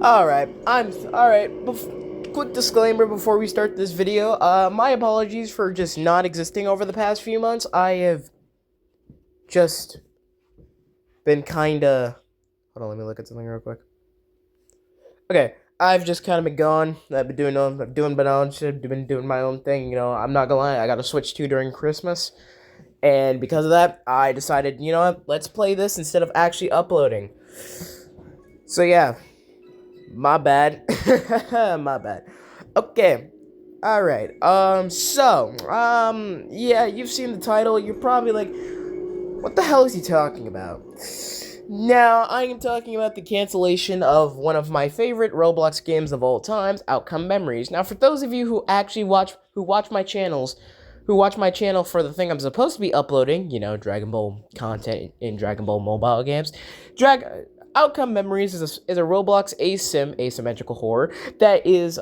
Alright, quick disclaimer before we start this video. My apologies for just not existing over the past few months. I have just been kinda... Hold on, let me look at something real quick. Okay, I've just kind of been gone. I've been doing my own thing, I'm not gonna lie, I got a Switch 2 during Christmas. And because of that, I decided, you know what, let's play this instead of actually uploading. So yeah. My bad. My bad. Okay. Alright. Yeah, you've seen the title. You're probably like, what the hell is he talking about? Now, I am talking about the cancellation of one of my favorite Roblox games of all times, Outcome Memories. Now, for those of you who actually watch my channel for the thing I'm supposed to be uploading, Dragon Ball content in Dragon Ball mobile games, Outcome Memories is a Roblox asymmetrical horror that is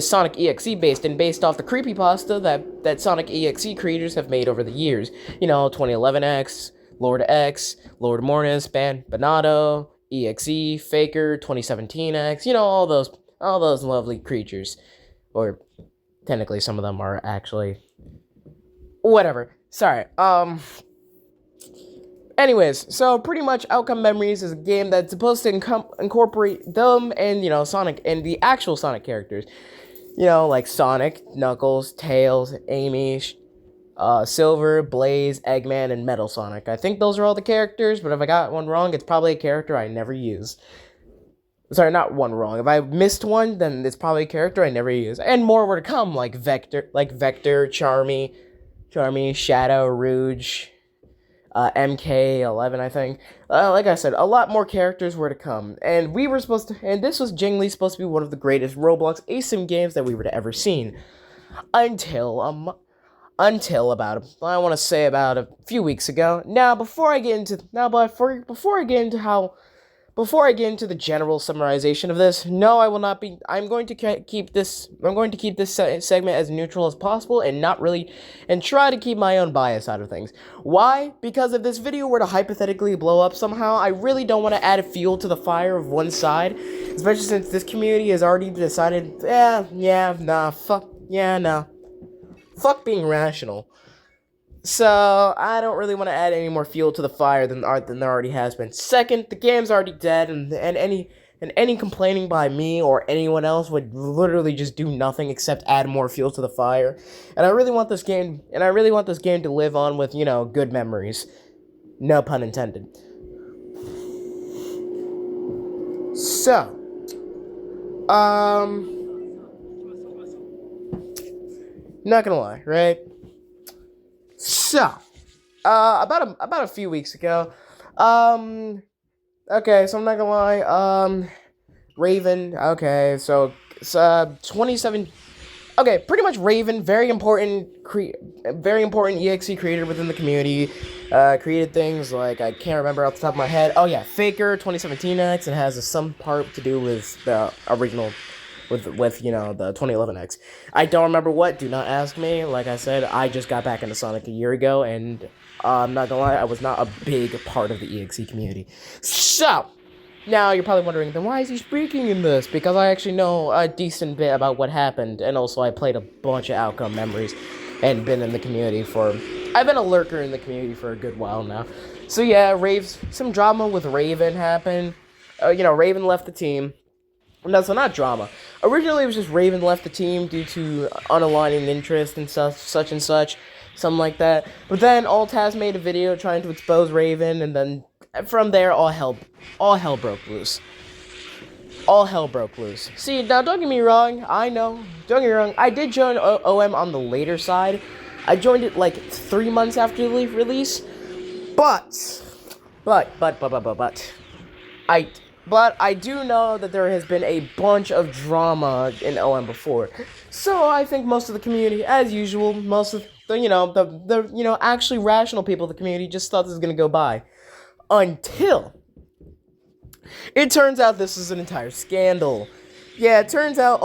Sonic EXE based, and based off the creepypasta that Sonic EXE creators have made over the years. 2011X, Lord X, Lord Mornis, Banato, EXE, Faker, 2017X, all those lovely creatures. Or technically some of them are actually whatever. Sorry. Anyways, so pretty much Outcome Memories is a game that's supposed to incorporate them and, Sonic and the actual Sonic characters. Like Sonic, Knuckles, Tails, Amy, Silver, Blaze, Eggman, and Metal Sonic. I think those are all the characters, but if I got one wrong, it's probably a character I never use. Sorry, not one wrong. If I missed one, then it's probably a character I never use. And more were to come, like Vector, Charmy, Shadow, Rouge, MK11, I think. Like I said, a lot more characters were to come, and this was genuinely supposed to be one of the greatest Roblox asym games that we were to ever seen, until about a few weeks ago. Now, before I get into the general summarization of this, no, I will not be. I'm going to keep this segment as neutral as possible, and try to keep my own bias out of things. Why? Because if this video were to hypothetically blow up somehow, I really don't want to add fuel to the fire of one side, especially since this community has already decided, fuck being rational. So, I don't really want to add any more fuel to the fire than there already has been. Second, the game's already dead, and any complaining by me or anyone else would literally just do nothing except add more fuel to the fire. And I really want this game to live on with, good memories. No pun intended. So, not gonna lie, right? So, about a few weeks ago, okay, so I'm not gonna lie, Raven, okay, so, 27, okay, pretty much Raven, very important EXE creator within the community, created things like, I can't remember off the top of my head, oh yeah, Faker, 2017X, and has some part to do with the original, with the 2011X. I don't remember what, do not ask me. Like I said, I just got back into Sonic a year ago, and I'm not gonna lie, I was not a big part of the EXE community. So, now you're probably wondering, then why is he speaking in this? Because I actually know a decent bit about what happened, and also I played a bunch of Outcome Memories, and been in the community I've been a lurker in the community for a good while now. So yeah, some drama with Raven happened. Raven left the team. No, so not drama. Originally, it was just Raven left the team due to unaligning interest and such and such, something like that. But then Altaz made a video trying to expose Raven, and then from there, all hell broke loose. All hell broke loose. See, now don't get me wrong. Don't get me wrong. I did join OM on the later side. I joined it like 3 months after the release, but I do know that there has been a bunch of drama in OM before. So I think most of the community, as usual, most of the actually rational people of the community just thought this was gonna go by. Until it turns out this is an entire scandal. Yeah, it turns out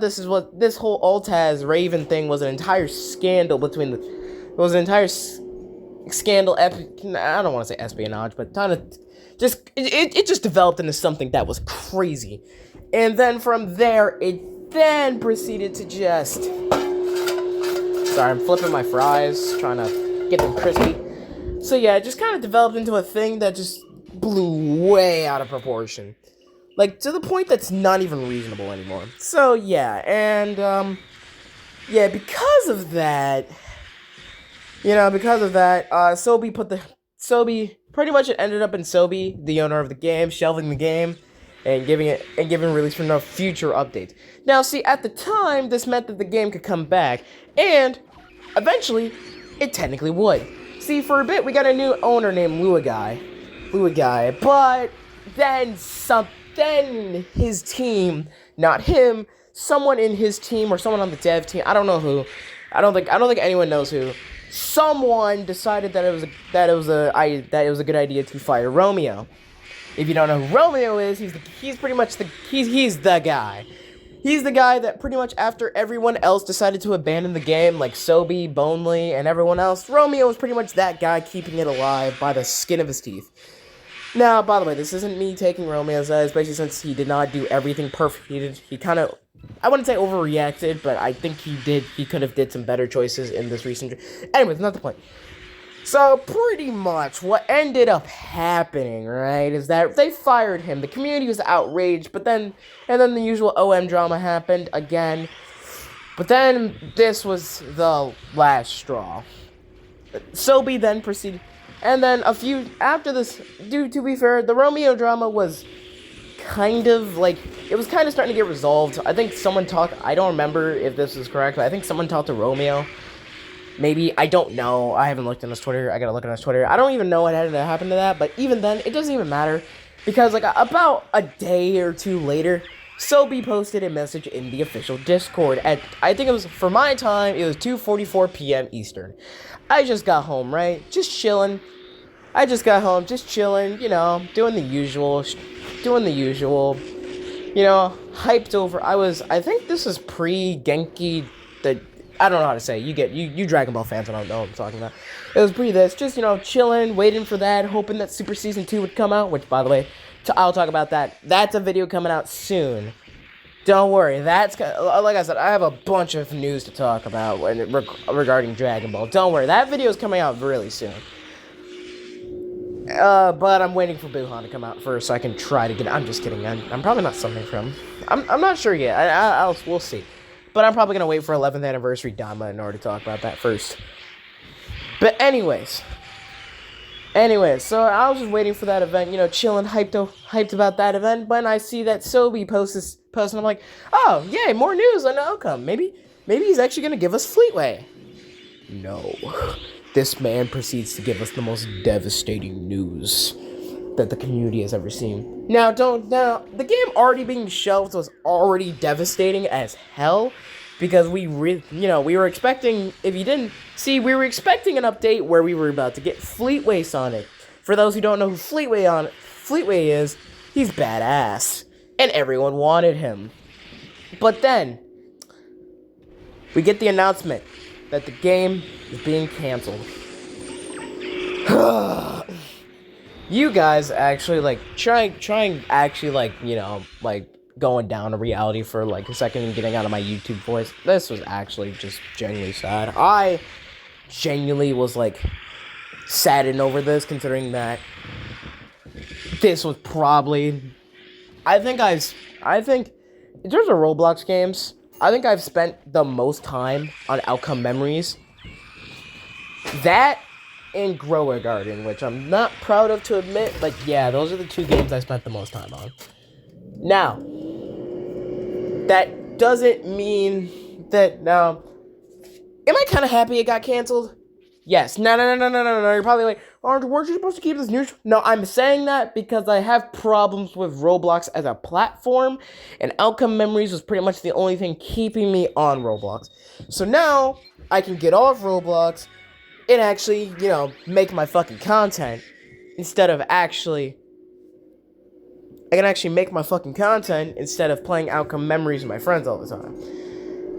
this whole Altaz Raven thing was an entire scandal between scandal, I don't want to say espionage, but kind of just, it just developed into something that was crazy. And then from there, it then proceeded to just, sorry, I'm flipping my fries, trying to get them crispy. So yeah, it just kind of developed into a thing that just blew way out of proportion. Like, to the point that's not even reasonable anymore. So yeah, and, yeah, because of that, Sobi, pretty much it ended up in Sobi, the owner of the game, shelving the game, and giving release for no future updates. Now, see, at the time, this meant that the game could come back, and eventually, it technically would. See, for a bit, we got a new owner named Luagai, but then his team, not him, someone in his team or someone on the dev team, I don't know who, I don't think anyone knows who, someone decided that it was a good idea to fire Romeo. If you don't know who Romeo is, he's pretty much the guy. He's the guy that pretty much after everyone else decided to abandon the game, like Sobi, Bonely, and everyone else, Romeo was pretty much that guy keeping it alive by the skin of his teeth. Now, by the way, this isn't me taking Romeo's side, especially since he did not do everything perfect. He kind of, I wouldn't say overreacted, but I think he could have did some better choices in this recent. Anyways, not the point. So, pretty much, what ended up happening, right, is that they fired him. The community was outraged, and then the usual OM drama happened again. But then, this was the last straw. Sobi then proceeded, and then after this, to be fair, the Romeo drama was kind of, like, it was kind of starting to get resolved. I think someone I don't remember if this is correct, but I think someone talked to Romeo. Maybe, I don't know. I haven't looked on his Twitter. I gotta look on his Twitter. I don't even know what had to happen to that, but even then, it doesn't even matter. Because, like, about a day or two later, Sobi posted a message in the official Discord at, I think it was, for my time, it was 2:44 p.m. Eastern. I just got home, right? Just chilling. Doing the usual, hyped over. I think this is pre-Genki, I don't know how to say. You Dragon Ball fans don't know what I'm talking about. It was pre-this, just, chilling, waiting for that, hoping that Super Season 2 would come out, which, by the way, I'll talk about that. That's a video coming out soon. Don't worry, like I said, I have a bunch of news to talk about regarding Dragon Ball. Don't worry, that video is coming out really soon. But I'm waiting for Buhan to come out first so I can try to get. I'm just kidding. I'm probably not summing from. I'm not sure yet. We'll see. But I'm probably gonna wait for 11th anniversary Dama in order to talk about that first. But anyways, so I was just waiting for that event, chilling, hyped about that event. But I see that Sobi posts, and I'm like, oh yay, more news on the outcome. Maybe he's actually gonna give us Fleetway. No. This man proceeds to give us the most devastating news that the community has ever seen. Now, the game already being shelved was already devastating as hell, because we were expecting, we were expecting an update where we were about to get Fleetway Sonic. For those who don't know who Fleetway is, he's badass, and everyone wanted him. But then, we get the announcement that the game is being canceled. You guys actually, trying actually, going down to reality for, a second and getting out of my YouTube voice. This was actually just genuinely sad. I genuinely was, saddened over this, considering that this was probably, I think, in terms of Roblox games, I think I've spent the most time on Outcome Memories. That and Grower Garden, which I'm not proud of to admit, but yeah, those are the two games I spent the most time on. Now, that doesn't mean that, now, am I kind of happy it got canceled? Yes. No. You're probably like, weren't you supposed to keep this news? No, I'm saying that because I have problems with Roblox as a platform, and Outcome Memories was pretty much the only thing keeping me on Roblox. So now, I can get off Roblox and actually, make my fucking content instead of actually... I can actually make my fucking content instead of playing Outcome Memories with my friends all the time.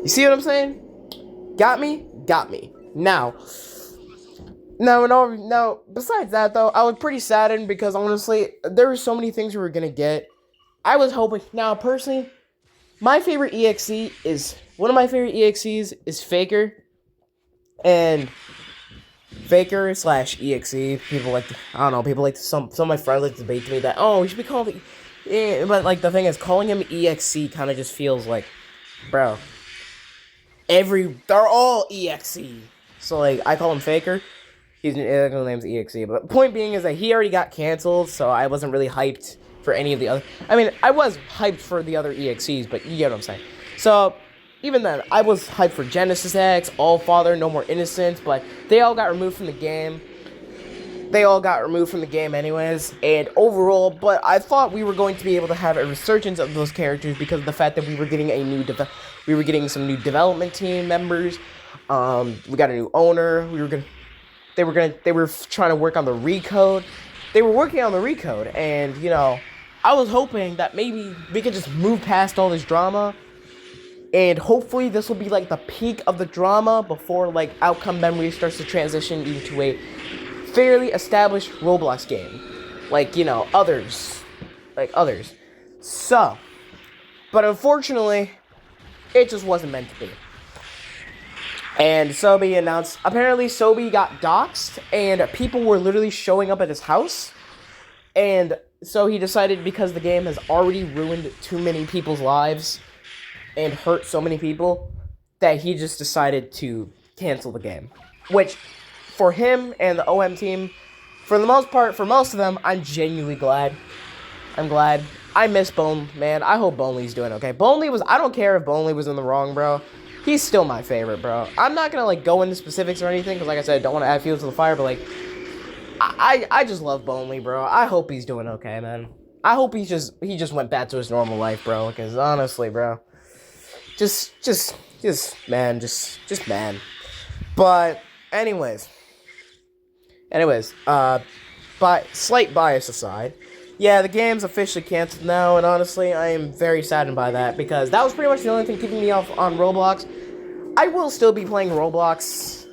You see what I'm saying? Got me? Got me. Now, No. Besides that, though, I was pretty saddened because honestly, there were so many things we were gonna get. I was hoping. Now, personally, my favorite EXE is one of my favorite EXEs is Faker, and Faker slash EXE. People like to, I don't know. People like to, some of my friends like to debate to me that we should be calling it. But like the thing is, calling him EXE kind of just feels like, bro. They're all EXE. So like I call him Faker. His name's EXE. But point being is that he already got canceled, so I wasn't really hyped for any of the other. I mean, I was hyped for the other EXEs, but you get what I'm saying. So even then, I was hyped for Genesis X, All Father, No More Innocence, but they all got removed from the game. Anyways, and overall, but I thought we were going to be able to have a resurgence of those characters because of the fact that we were getting some new development team members. We got a new owner. They were trying to work on the recode. They were working on the recode, and I was hoping that maybe we could just move past all this drama, and hopefully this will be like the peak of the drama before like Outcome Memory starts to transition into a fairly established Roblox game, like others. So, but unfortunately, it just wasn't meant to be. And Sobi announced, apparently Sobi got doxxed, and people were literally showing up at his house. And so he decided, because the game has already ruined too many people's lives and hurt so many people, that he just decided to cancel the game. Which, for him and the OM team, for the most part, for most of them, I'm genuinely glad. I'm glad. I miss Bone, man. I hope Bonely's doing okay. I don't care if Bonely was in the wrong, bro. He's still my favorite, bro. I'm not gonna like go into specifics or anything, because like I said, I don't want to add fuel to the fire, but like, I just love Bonely, bro. I hope he's doing okay, man. I hope he just went back to his normal life, bro. Because honestly, bro, just man. But anyways, but slight bias aside, yeah, the game's officially canceled now, and honestly, I am very saddened by that, because that was pretty much the only thing keeping me off on Roblox. I will still be playing Roblox,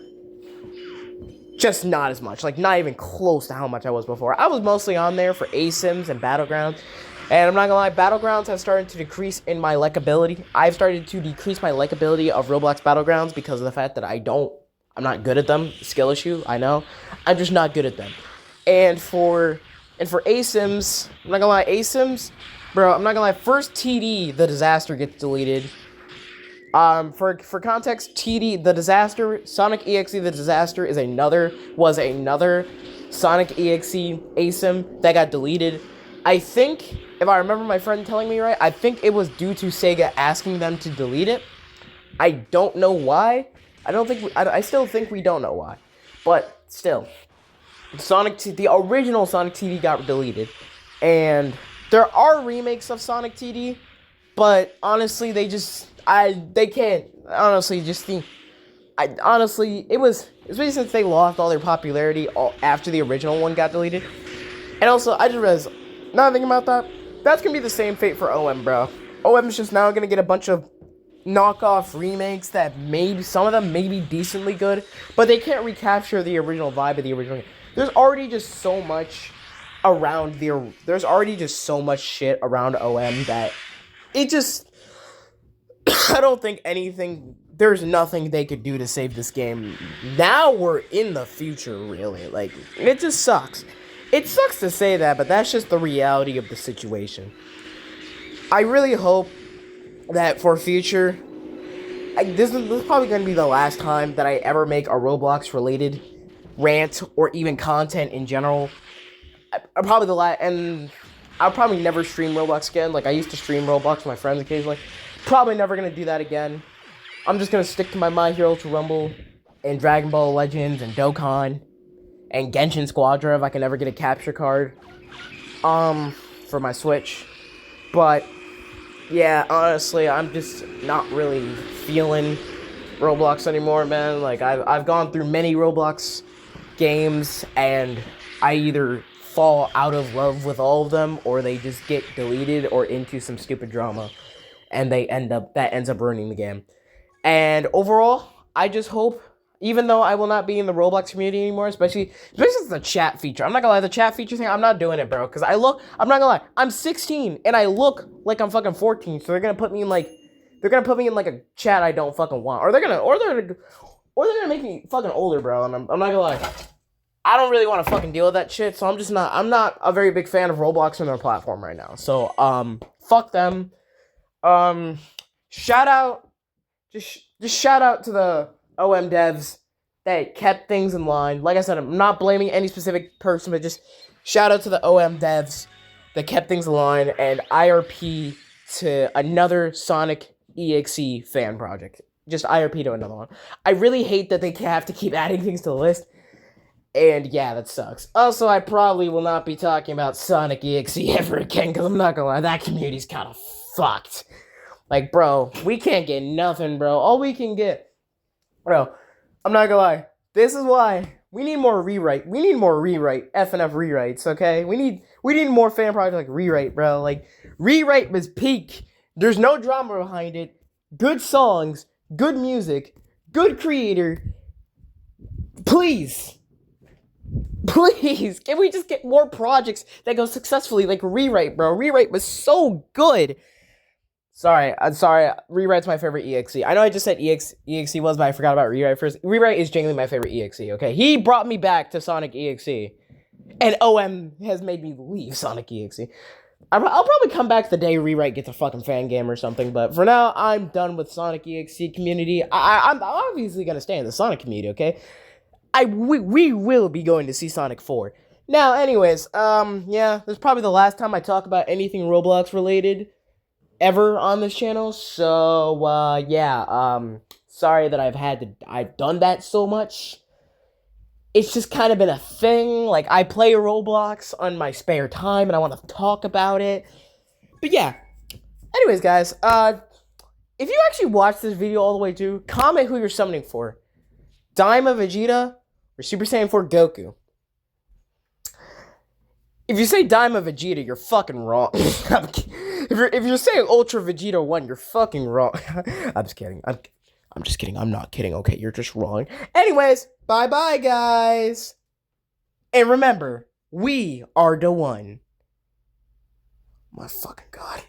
just not as much, like, not even close to how much I was before. I was mostly on there for ASIMs and Battlegrounds, and I'm not gonna lie, Battlegrounds have started to decrease in my likability. I've started to decrease my likability of Roblox Battlegrounds because of the fact that I'm not good at them. Skill issue, I know. I'm just not good at them. And for ASIMs, I'm not gonna lie, ASIMs, bro, I'm not gonna lie, first TD, the disaster, gets deleted. For context, TD, the disaster, Sonic EXE, the disaster, was another Sonic EXE ASIM that got deleted. I think, if I remember my friend telling me right, I think it was due to Sega asking them to delete it. I don't know why. I still think we don't know why. But still, the original Sonic TD got deleted, and there are remakes of Sonic TD, but honestly, they can't honestly just think. Especially since they lost all their popularity after the original one got deleted, and also I just realized, now thinking about that, that's gonna be the same fate for OM, bro. OM is just now gonna get a bunch of knockoff remakes that maybe some of them may be decently good, but they can't recapture the original vibe of the original game. There's already just so much shit around OM that it just I don't think there's nothing they could do to save this game. Now we're in the future, really. Like, it just sucks. It sucks to say that, but that's just the reality of the situation. I really hope that for future, this is probably going to be the last time that I ever make a Roblox-related rant or even content in general. I'll probably never stream Roblox again. Like, I used to stream Roblox with my friends occasionally. Probably never going to do that again. I'm just going to stick to my My Hero to Rumble and Dragon Ball Legends and Dokkan and Genshin Squadra if I can ever get a capture card for my Switch. But yeah, honestly, I'm just not really feeling Roblox anymore, man. Like, I've gone through many Roblox games, and I either fall out of love with all of them, or they just get deleted or into some stupid drama, and that ends up ruining the game. And overall, I just hope Even though I will not be in the Roblox community anymore, especially the chat feature. I'm not gonna lie, the chat feature thing, I'm not doing it, bro. Because I'm not gonna lie, I'm 16 and I look like I'm fucking 14. So they're gonna put me in like a chat I don't fucking want, or they're gonna make me fucking older, bro. And I'm not gonna lie, I don't really want to fucking deal with that shit. So I'm not a very big fan of Roblox and their platform right now. So fuck them. Shout out, just shout out to the OM devs that kept things in line. Like I said, I'm not blaming any specific person, but just shout out to the OM devs that kept things in line, and IRP to another Sonic EXE fan project. Just IRP to another one. I really hate that they have to keep adding things to the list, and yeah, that sucks. Also, I probably will not be talking about Sonic EXE ever again, because I'm not gonna lie, that community's kind of fucked. Like, bro, we can't get nothing, bro. All we can get... Bro, I'm not gonna lie. This is why we need more rewrite. We need more rewrite. FNF rewrites, okay? We need more fan projects like rewrite, bro. Like, rewrite was peak. There's no drama behind it. Good songs, good music, good creator. Please, can we just get more projects that go successfully like rewrite, bro? Rewrite was so good. I'm sorry. Rewrite's my favorite EXE. I know I just said EXE was, but I forgot about Rewrite first. Rewrite is genuinely my favorite EXE, okay? He brought me back to Sonic EXE. And OM has made me leave Sonic EXE. I'll probably come back the day Rewrite gets a fucking fan game or something, but for now, I'm done with Sonic EXE community. I'm obviously gonna stay in the Sonic community, okay? We will be going to see Sonic 4. Now, anyways, yeah, this is probably the last time I talk about anything Roblox related ever on this channel, so yeah, sorry that I've done that so much. It's just kind of been a thing. Like, I play Roblox on my spare time and I want to talk about it. But yeah, anyways, guys, if you actually watched this video all the way through, comment who you're summoning for: Daima Vegeta or Super Saiyan 4 Goku. If you say Daima Vegeta, you're fucking wrong. If you're saying Ultra Vegeta 1, you're fucking wrong. I'm just kidding. I'm just kidding. I'm not kidding. Okay, you're just wrong. Anyways, bye-bye, guys. And remember, we are the one. My fucking God.